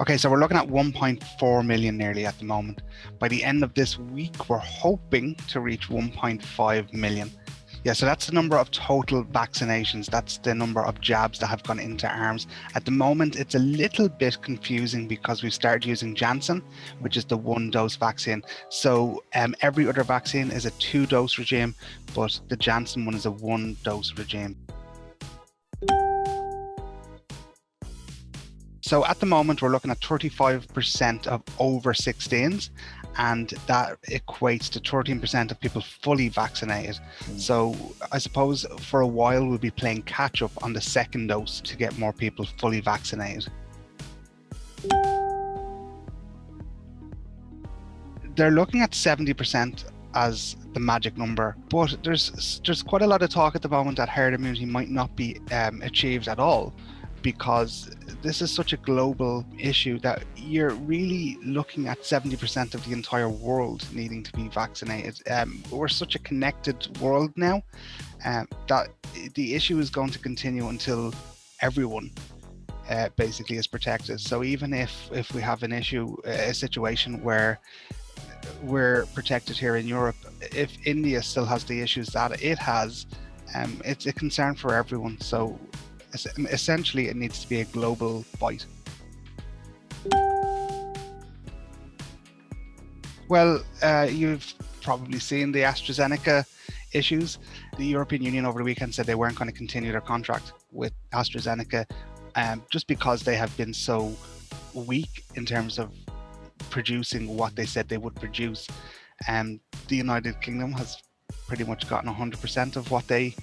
Okay, so we're looking at 1.4 million nearly at the moment. By the end of this week, we're hoping to reach 1.5 million. Yeah, so that's the number of total vaccinations. That's the number of jabs that have gone into arms. At the moment, it's a little bit confusing because we've started using Janssen, which is the 1-dose vaccine. So every other vaccine is a 2-dose regime, but the Janssen one is a 1-dose regime. So at the moment, we're looking at 35% of over 16s, and that equates to 13% of people fully vaccinated. So I suppose for a while, we'll be playing catch up on the 2nd dose to get more people fully vaccinated. They're looking at 70% as the magic number, but there's quite a lot of talk at the moment that herd immunity might not be achieved at all, because this is such a global issue that you're really looking at 70% of the entire world needing to be vaccinated. We're such a connected world now that the issue is going to continue until everyone basically is protected. So even if we have an issue, a situation where we're protected here in Europe, if India still has the issues that it has, it's a concern for everyone. So essentially, it needs to be a global fight. Well, you've probably seen the AstraZeneca issues. The European Union over the weekend said they weren't going to continue their contract with AstraZeneca just because they have been so weak in terms of producing what they said they would produce. The United Kingdom has pretty much gotten 100% of what they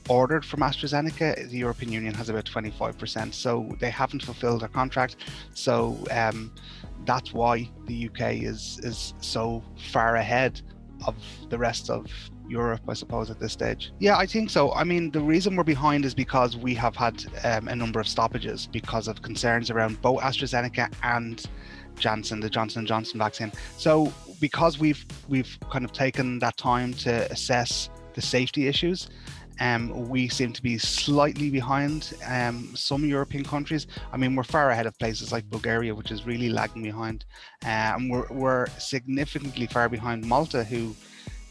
ordered from AstraZeneca. The European Union has about 25%, so they haven't fulfilled their contract. So that's why the UK is so far ahead of the rest of Europe, I suppose, at this stage. Yeah, I think so. I mean, the reason we're behind is because we have had a number of stoppages because of concerns around both AstraZeneca and Janssen, the Johnson & Johnson vaccine. So because we've kind of taken that time to assess the safety issues, we seem to be slightly behind some European countries. I mean, we're far ahead of places like Bulgaria, which is really lagging behind. And we're significantly far behind Malta, who,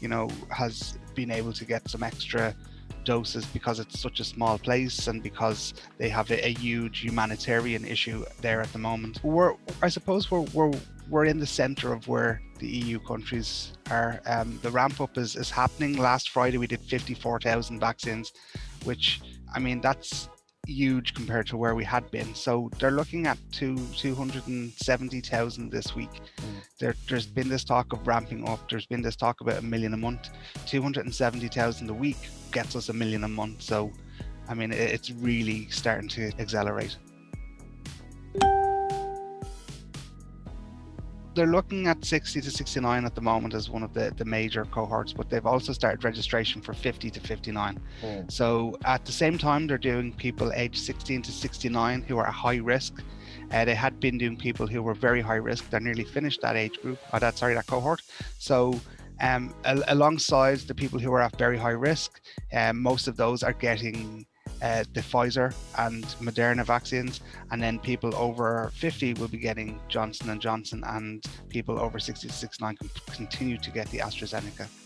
you know, has been able to get some extra doses because it's such a small place and because they have a huge humanitarian issue there at the moment. I suppose we're in the center of where the EU countries are. The ramp up is happening. Last Friday we did 54,000 vaccines, which, I mean, that's huge compared to where we had been. So they're looking at 270,000 this week. There's been this talk of ramping up. There's been this talk about 1 million a month. 270,000 a week gets us 1 million a month. So, I mean, it's really starting to accelerate. They're looking at 60 to 69 at the moment as one of the major cohorts, but they've also started registration for 50 to 59. So at the same time, they're doing people aged 16 to 69 who are at high risk. They had been doing people who were very high risk. They're nearly finished that age group, that cohort. So alongside the people who are at very high risk, most of those are getting the Pfizer and Moderna vaccines, and then people over 50 will be getting Johnson & Johnson, and people over 60 to 69 can continue to get the AstraZeneca.